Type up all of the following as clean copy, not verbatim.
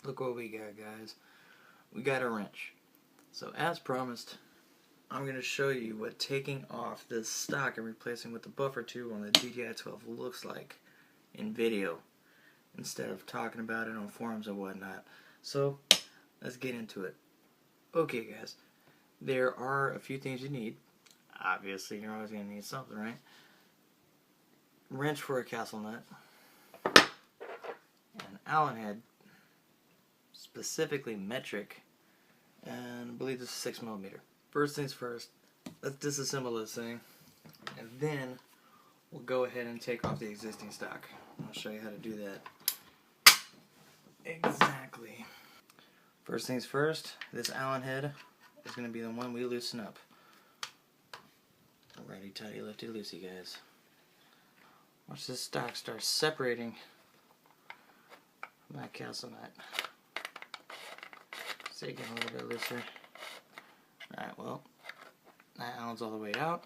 Look what we got, guys. We got a wrench. So as promised, I'm going to show you what taking off this stock and replacing with the buffer tube on the DDI-12 looks like in video, instead of talking about it on forums and whatnot. So let's get into it. Okay, guys, there are a few things you need. Obviously, you're always going to need something, right? Wrench for a castle nut, an Allen head, specifically metric, and I believe this is 6mm. First things first, let's disassemble this thing, and then we'll go ahead and take off the existing stock. I'll show you how to do that. Exactly. First things first, this Allen head is going to be the one we loosen up. Righty tighty, lefty loosey, guys. Watch this stock start separating from that castle nut. See it getting a little bit looser. Alright, well, that Allen's all the way out.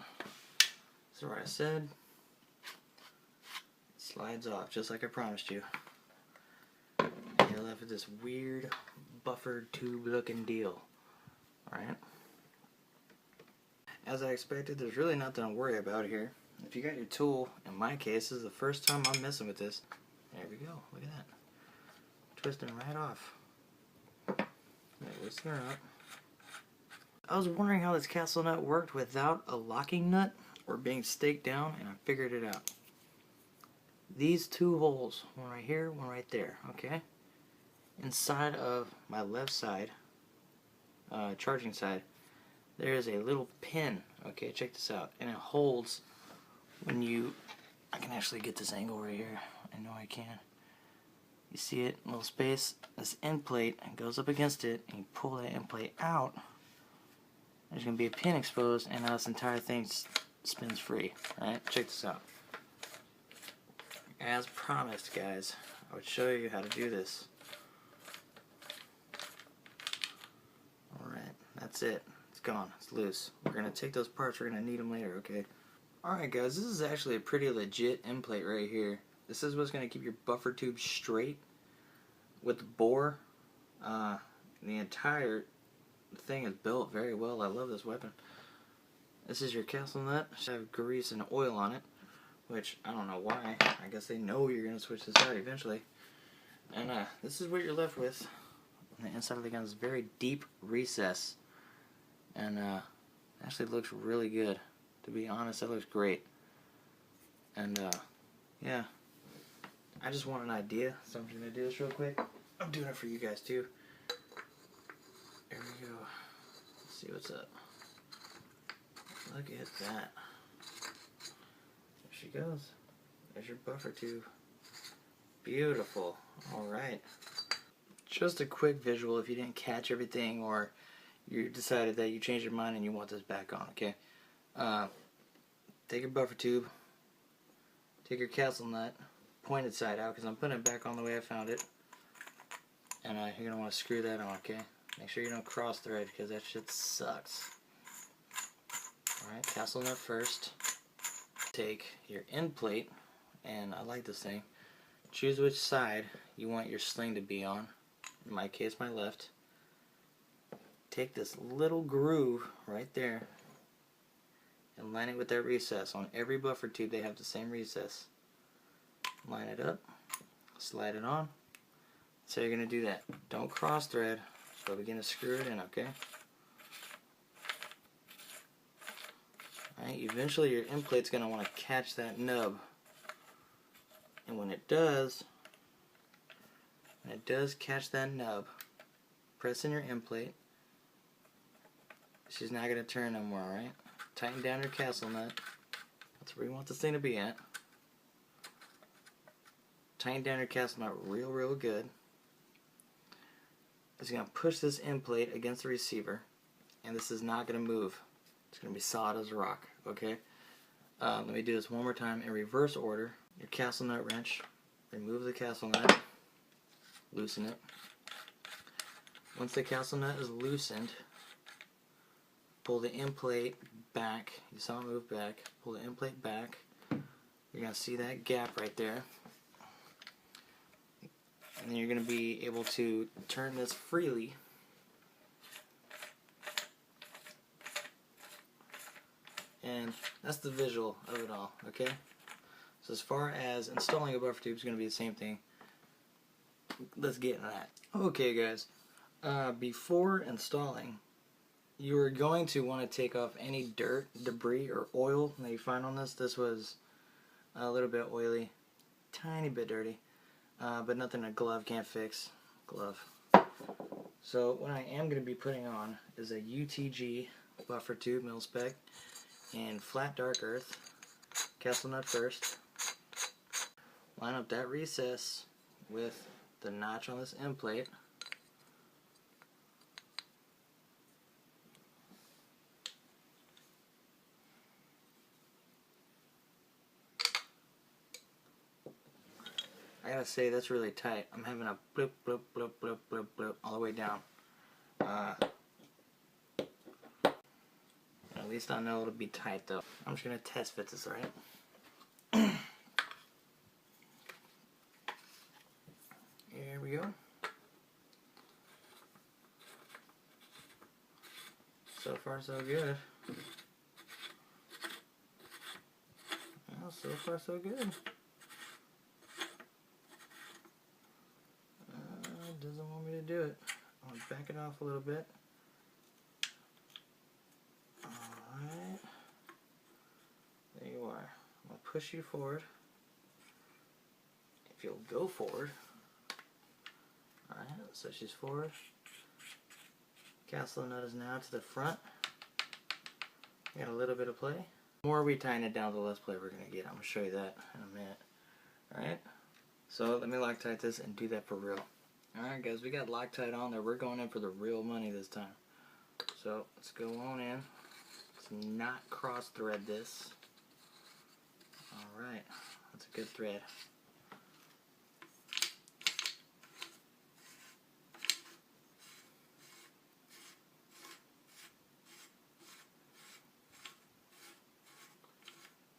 So what I said, it slides off just like I promised you. And you're left with this weird buffered tube looking deal. Alright? As I expected, there's really nothing to worry about here. If you got your tool, in my case, this is the first time I'm messing with this. There we go, look at that. Twisting right off. Loosen her up. I was wondering how this castle nut worked without a locking nut or being staked down, and I figured it out. These two holes, one right here, one right there, okay? Inside of my left side, charging side, there is a little pin, okay, check this out, and it holds when you, I can actually get this angle right here, I know I can. You see it, little space, this end plate goes up against it, and you pull that end plate out, there's going to be a pin exposed, and now this entire thing spins free. Alright, check this out. As promised, guys, I would show you how to do this. Alright, that's it. It's gone. It's loose. We're going to take those parts, we're going to need them later, okay? Alright, guys, this is actually a pretty legit end plate right here. This is what's going to keep your buffer tube straight with the bore. The entire thing is built very well. I love this weapon. This is your castle nut. It should have grease and oil on it, which I don't know why. I guess they know you're going to switch this out eventually. And this is what you're left with. On the inside of the gun is a very deep recess. And actually looks really good. To be honest, that looks great. And yeah. I just want an idea, so I'm going to do this real quick. I'm doing it for you guys too. There we go. Let's see what's up. Look at that. There she goes. There's your buffer tube. Beautiful. Alright. Just a quick visual if you didn't catch everything, or you decided that you changed your mind and you want this back on, okay? Take your buffer tube. Take your castle nut. Pointed side out, because I'm putting it back on the way I found it. And you're going to want to screw that on, okay? Make sure you don't cross thread, because that shit sucks. Alright, castle nut first. Take your end plate, and I like this thing. Choose which side you want your sling to be on. In my case, my left. Take this little groove right there and line it with that recess. On every buffer tube, they have the same recess. Line it up, slide it on. So you're going to do that. Don't cross thread, so begin to screw it in, okay? Alright, eventually your end plate's going to want to catch that nub. And when it does catch that nub, press in your end plate. She's not going to turn no more, alright? Tighten down your castle nut. That's where you want this thing to be at. Tighten down your castle nut real good. It's going to push this end plate against the receiver, and this is not going to move. It's going to be solid as a rock, okay? Let me do this one more time in reverse order. Your castle nut wrench, remove the castle nut, loosen it. Once the castle nut is loosened, pull the end plate back. You saw it move back. Pull the end plate back. You're going to see that gap right there. And then you're going to be able to turn this freely. And that's the visual of it all, okay? So as far as installing a buffer tube is going to be the same thing. Let's get into that. Okay guys, before installing, you are going to want to take off any dirt, debris, or oil that you find on this. This was a little bit oily, tiny bit dirty, but nothing a glove can't fix. Glove. So what I am going to be putting on is a UTG buffer tube, mil spec, in flat dark earth. Castle nut first. Line up that recess with the notch on this end plate. I gotta say, that's really tight. I'm having a bloop, bloop, bloop, bloop, bloop, bloop all the way down. At least I know it'll be tight though. I'm just gonna test fit this, alright? Here we go. So far so good. Well, so far so good. Doesn't want me to do it. I'm going to back it off a little bit. Alright. There you are. I'm going to push you forward. If you'll go forward. Alright, so she's forward. Castle nut is now to the front. Got a little bit of play. The more we tighten it down, the less play we're going to get. I'm going to show you that in a minute. Alright? So let me Loctite this and do that for real. Alright guys, we got Loctite on there. We're going in for the real money this time. So let's go on in. Let's not cross thread this. Alright, that's a good thread.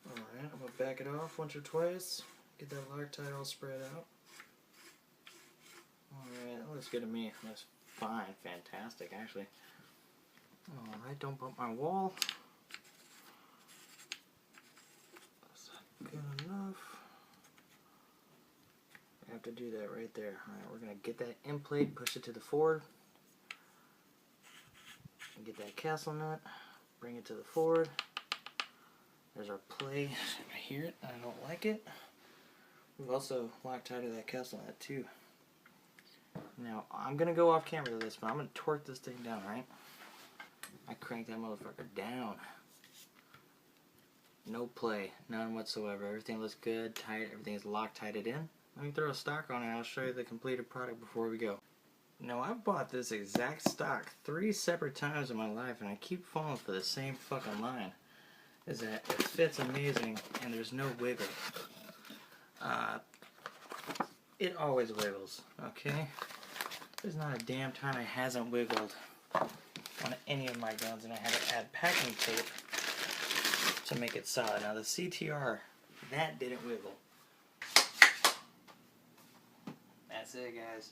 Alright, I'm going to back it off once or twice. Get that Loctite all spread out. Alright, that looks good to me. That's fine. Fantastic, actually. Alright, don't bump my wall. That's good enough. I have to do that right there. Alright, we're going to get that end plate, push it to the forward. And get that castle nut, bring it to the forward. There's our play. I hear it. I don't like it. We've also Loctited that castle nut too. Now, I'm going to go off camera with this, but I'm going to torque this thing down, right? I crank that motherfucker down. No play, none whatsoever. Everything looks good, tight, everything is Loctited in. Let me throw a stock on it and I'll show you the completed product before we go. Now, I've bought this exact stock 3 separate times in my life and I keep falling for the same fucking line. Is that it fits amazing and there's no wiggle. It always wiggles, okay? There's not a damn time it hasn't wiggled on any of my guns, and I had to add packing tape to make it solid. Now the CTR, that didn't wiggle. That's it, guys.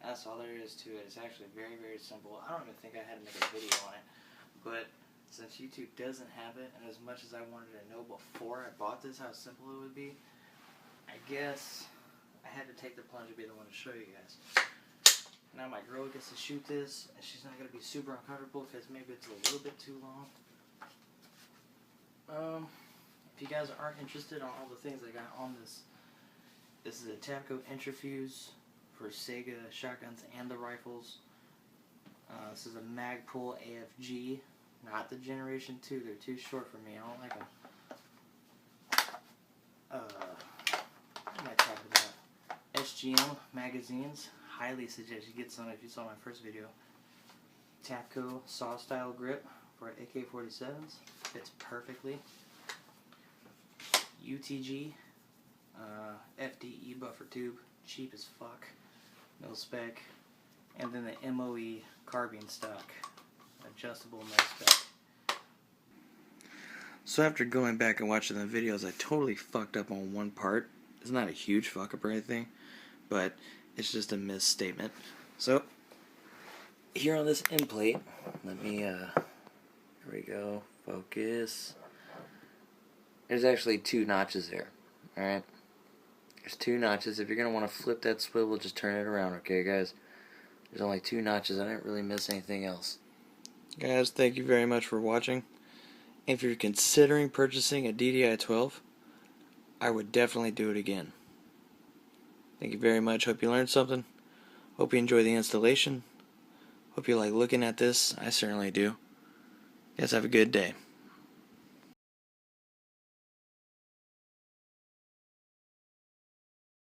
That's all there is to it. It's actually very, very simple. I don't even think I had to make a video on it, but since YouTube doesn't have it, and as much as I wanted to know before I bought this how simple it would be, I guess I had to take the plunge to be the one to show you guys. Now my girl gets to shoot this, and she's not going to be super uncomfortable because maybe it's a little bit too long. If you guys aren't interested on all the things I got on this, this is a Tabco Intrafuse for Sega shotguns and the rifles. This is a Magpul AFG, not the Generation 2. They're too short for me. I don't like them. What am I talking about? SGM magazines. Highly suggest you get some if you saw my first video. Tabco saw style grip for AK-47s. Fits perfectly. UTG FDE buffer tube. Cheap as fuck. No spec. And then the MOE carbine stock. Adjustable no spec. So after going back and watching the videos, I totally fucked up on one part. It's not a huge fuck up or anything, but It's just a misstatement. So here on this end plate, let me here we go, focus. There's actually 2 notches there. Alright? There's 2 notches. If you're going to want to flip that swivel, just turn it around, okay guys? There's only 2 notches. I didn't really miss anything else. Guys, thank you very much for watching. If you're considering purchasing a DDI-12, I would definitely do it again. Thank you very much. Hope you learned something. Hope you enjoy the installation. Hope you like looking at this. I certainly do. Guys, have a good day.